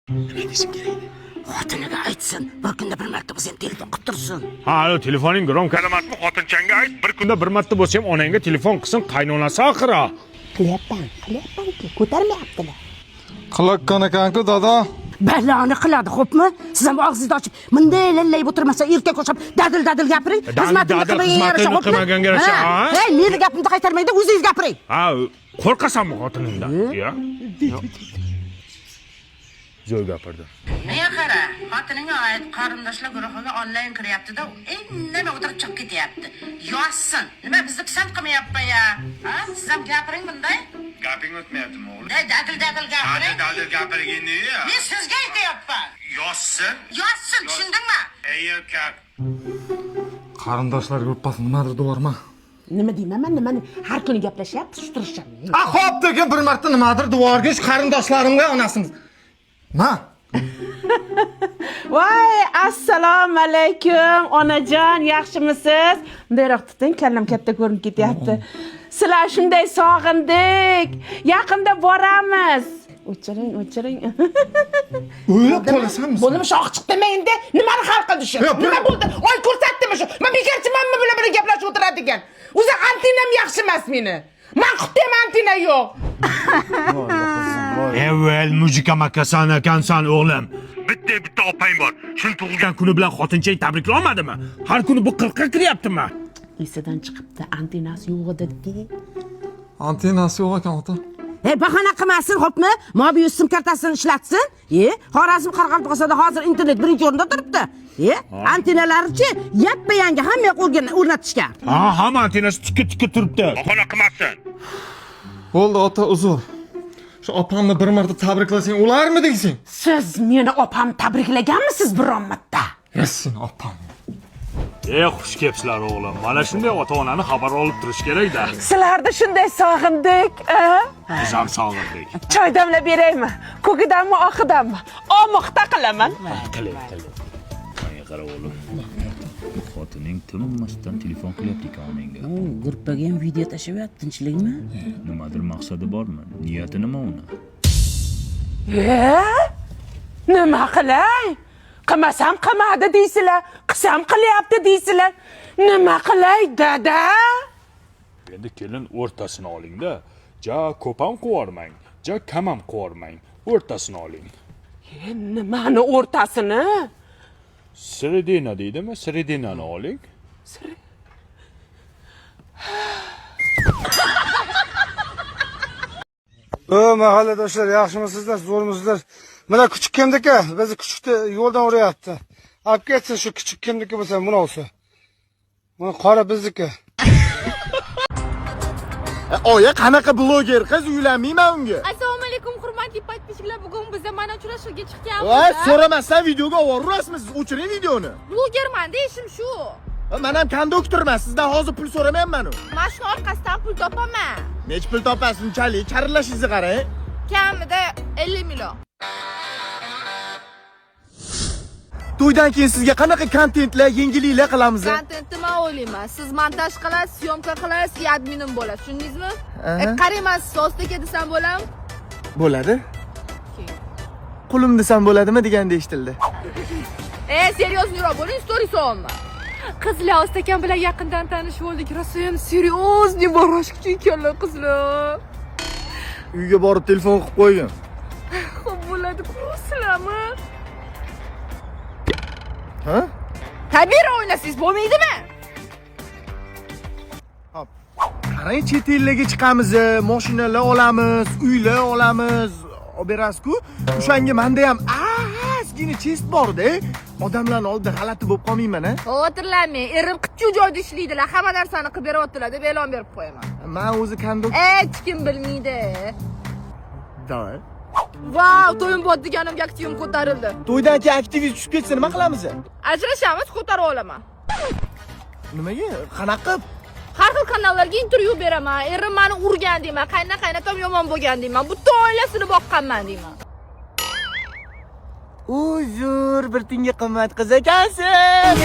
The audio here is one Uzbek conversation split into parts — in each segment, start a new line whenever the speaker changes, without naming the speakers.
Nima desam kerak? Xotiniga aytsin, bir kunda bir marta bo'lsa ham telefon qilib tursin.
Ha, telefoning gromkada emasmi? Xotinchangga ayt, bir kunda bir marta bo'lsa ham onangga telefon qilsin, qaynonasi oxira.
Qilyapman-ku, ko'tarmayaptilar.
Qilaqqan ekan-ku, dada.
Baloni qiladi, xo'pmi? Siz ham og'zingizni ochib, bunday lallay o'tirmasa, erkak o'xshab dadil gapiring. Xizmatini
qilmaganga yarasha.
Hey, meni gapimni qaytarmaydi, o'zingiz gapiring.
Ha, qo'rqasanmi xotiningdan? Ya? Zo'r gapirdi.
Nega qara, xotiningga oid qarindoshlar guruhiga onlayn kiryapti-da, indamay o'tirib chiqib ketyapti. Yozsin. Nima bizni pisand qilmayapti ya? Ha? Siz ham gapiring bunday.
Gaping o'tmayaptimi o'g'lim?
Dadil gapiring.
Dadil gapirganda ya.
Men sizga aytayapman.
Yozsin.
Yozsin, tushundingmi?
Ey erkak.
Qarindoshlar gruppasi nimadir deyorma.
Nima deyman, nimani har kuni gaplashyapti, turishadi.
Xo'p, degan bir marta nimadir deyorgish qarindoshlarimga onasimiz. Ma?
Voy, assalomu alaykum, onajon, yaxshimisiz? Bunday tuting, kallam katta ko'rinib ketyapti. Sizlar shunday sog'indik. Yaqinda boramiz. O'chiring.
O'ylab qolasanmi?
Bo'limi shoq chiqdimi endi? Nimani hal qildi shu? Nima bo'ldi? Oy ko'rsatdimi shu? Men bekarchimanmi bilan birga gaplashib o'tiradigan? O'zi antenam yaxshi emas meni. Men qutdem antena yo'q.
Evvel mujika makasan ekansan o'g'lim. Bitta opang bor. Shuni tug'ilgan kuni bilan xotinchang tabriklay olmadimi? Har kuni bu qirqqa kiryaptimi?
Esidan chiqibdi, antenasi yo'q edi.
Antenasi yo'q ekan, ota.
Bahona qilmasin, xo'pmi? Mobius sim kartasini ishlatsin. Xorazm Qoraqalpog'istonda hozir internet birinchi o'rinda turibdi. Antenalarichi yappa-yangi hamma yoq o'rnatishgan.
Ha, hamma antenasi tikka turibdi. Bahona qilmasin.
Bo'ldi, ota, uzr. Shu opamni bir marta tabriklasang ularmi deysan?
Siz meni opamni tabriklaganmisiz biron marta?
Sen opam.
Xush kelibsizlar o'g'lim. Mana shunday ota-onani xabar olib turish kerak-da.
Sizlarni shunday sog'indik,
Biz ham sog'indik.
Choy damlab beraymi? Ko'kidanmi, oqidanmi? Omoqda qilaman.
Qiling.
Menga qara o'g'lim. Xotining tinmasdan telefon qilyapti ekan onangga.
Gruppaga ham video tashlab, tinchlikmi?
Nimadir maqsadi bormi? Niyati nima uni?
Nima qilay? Qilmasam qilmadi deysizlar, qilsam qilyapti deysizlar. Nima qilay, dada?
Endi kelin o'rtasini oling-da. Ja ko'p ham qo'yarmang, ja kam ham qo'yarmang. O'rtasini oling.
Nimani o'rtasini?
Sredina deydimi? Sredinani oling.
Mahalladoshlar, yaxshimisizlar, zo'rmisizlar? Mana kichik kimdiki? Bizni kichikni yo'ldan urayapti. Olib ketsin shu kichik kimniki bo'lsa, buni olsa. Mana qora bizniki.
Oya, qanaqa bloger qiz uylanmayman unga.
Assalomu alaykum, hurmatli podpishchilar. Bugun biz mana uchrashuvga
Voy,
chiqyapmiz.
so'ramasdan videoga ovorurasizmi? Siz o'chiring videoni.
Blogerman-da, ishim shu.
Men ham konduktorman. Sizdan hozir pul so'ramayapman-ku.
Mana shu orqasidan pul topaman.
Nech pul topasiz unchalik? Charillashingizni qarang.
Kamida 50 million.
To'ydan keyin sizga qanaqa kontentlar, yengilliklar qilamiz?
Kontentni men o'ylayman. Siz montaj qilasiz, syomka qilasiz, adminim bo'lasiz. Tushundingizmi? Qarayman, so'zga desam bo'ladimi?
Bo'ladi. Qulim desam bo'ladimi deganda eshitildi.
Seriozliroq bo'ling, story solma. Qizlar Ostakan bilan yaqindan tanishib oldik. Rosa ham seriozniy borashchi ekanlar qizlar.
Uyga borib telefon qilib qo'ygan.
Xo'p bo'ladi, ko'rsizlarmi?
Ha?
Tabiiy o'ynasangiz bo'lmaydimi?
Hop. Qarang, chet ellarga chiqamiz, mashinalar olamiz, uylar olamiz. Olib berasiz-ku. O'shanga menda ham ozgina chest bor-da. Odamlarning oldida g'alati bo'lib qolmayman-a?
Xavotirlanmang, erim qitchu joyda ishlaydilar, hamma narsani qilib beryaptilar deb e'lon berib qo'yaman.
Men o'zi konduktor.
Hech kim bilmaydi.
Davay.
Vau, to'yim bor deganimga aktivim ko'tarildi.
To'ydan keyin aktivist tushib ketsa nima qilamiz?
Ajrashamiz, ko'tarib olaman.
Nimaga? Qanaqa?
Har xil kanallarga intervyu beraman. Erim meni urgan deyman, qaynatam yomon bo'lgan deyman. Butun oilasini boqqanman deyman.
Uzr, bir tinga qimmat qiz ekansiz.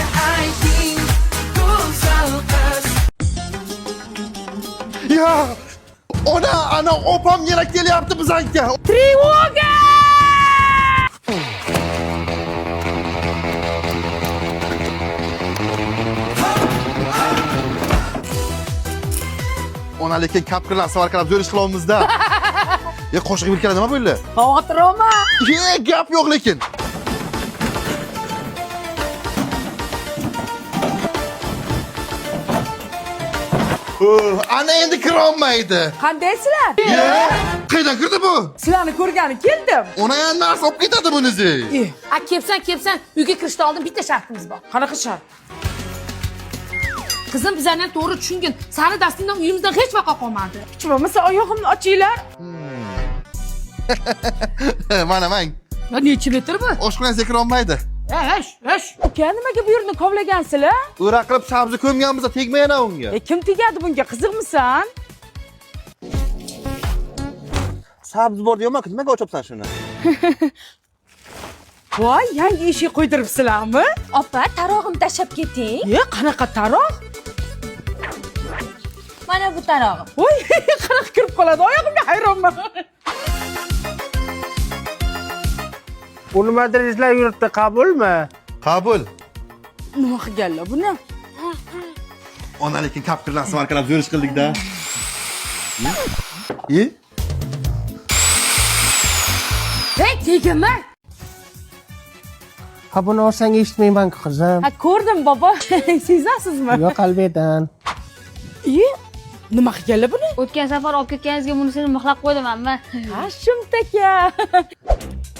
Ya, ana opam yana kelyapti bizga.
Trevoga!
Ona lekin kapkirlar savarqalab zo'rish qilyapmiz-da. Qo'shiq bilkala nima bo'ldi?
Xavotir olma.
Gap yo'q lekin. Ana endi kirolmaydi.
Qandaysizlar?
Qayerdan kirdi bu?
Sizlarni ko'rgani keldim.
Ona ham narsa olib ketadi bunisi.
A kelsan, uyga kirishdan oldin bitta shartimiz bor.
Qanaqa shart?
Qizim bizlarni to'g'ri tushungin. Sani dastingdan uyimizdan hech vaqo qolmadi.
Hech bo'lmasa oyog'imni ochinglar.
Mana mang.
Necha metr bu?
Oshxonasiga kirolmaydi.
Uka, nimaga bu yerni kovlagansizlar?
O'ra qilib sabzi ko'mganimizda tegmayana unga.
Kim tegadi bunga? Qiziqmisan?
Sabzi bor deyapman, nimaga ochibsan shuni?
Voy, yangi eshik qo'ydiribsizlarmi?
Opa, tarog'imni tashlab keting.
Qanaqa taroq?
Mana bu tarog'im.
Voy, qanaqa kirib qoladi? Oyog'imga hayronman.
U nimadir izlab yuribdi, qabulmi?
Qabul.
Nima qilganlar buni?
Ona lekin kapkirlar savarqalab zo'rish qildik-da.
Hey, tegma.
Ha buni olsang eshitmayman-ku qizim.
Ha, ko'rdim bobo. Sezasizmi?
Yo'q qalbidan.
Nima qilganlar buni?
O'tgan safar olib ketganingizga bunisini mixlab qo'ydim amma.
Ha, shumtaka.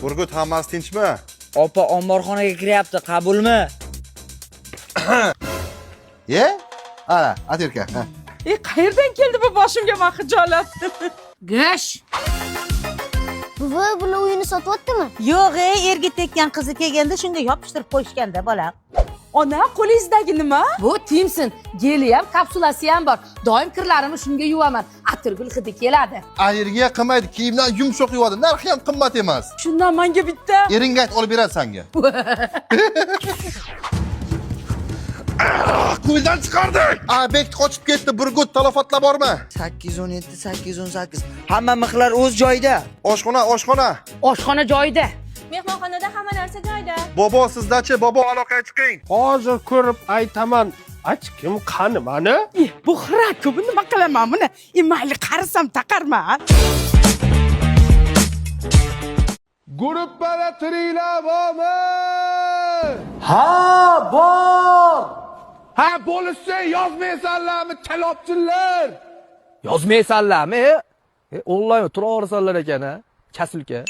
Burgut, hammasi tinchmi?
Opa omborxonaga kiryapti, qabulmi?
Ana, atirka.
Qayerdan keldi bu boshimga mana xijolat?
Gosh.
Buvi, bular uyini sotyaptimi?
Yo'q, erga tekkan qizi kelganda shunga yopishtirib qo'yishganda bolam.
Ona, qo'lingizdagi nima?
Bu Timson. Geli ham, kapsulasi ham bor. Doim kirlarimni shunga yuvaman. Atirgul hidi keladi.
Allergiya qilmaydi, kiyimdan yumshoq yuvadi. Narxi ham qimmat emas.
Shundan menga bitta.
Eringga ayt, olib beradi senga. Qo'ldan chiqardik. Bek qochib ketdi. Burgut, talafotlar bormi?
817, 818. Hamma mixlar o'z joyida.
Oshxona.
Oshxona joyida.
Mehmonxonada hamma narsa joyida.
Bobo sizdachi? Bobo aloqaga chiqing.
Hozir ko'rib aytaman. Kim qani mani?
Bu xira-ku, bu nima qilaman buni? Mayli qarasam taqarman.
Gruppada turinglar bormi? Ha, bo'lsa yozmaysanlarmi, talopchilar?
Yozmaysanlarmi? Onlayn turaversanlar ekan-a? Kasulka.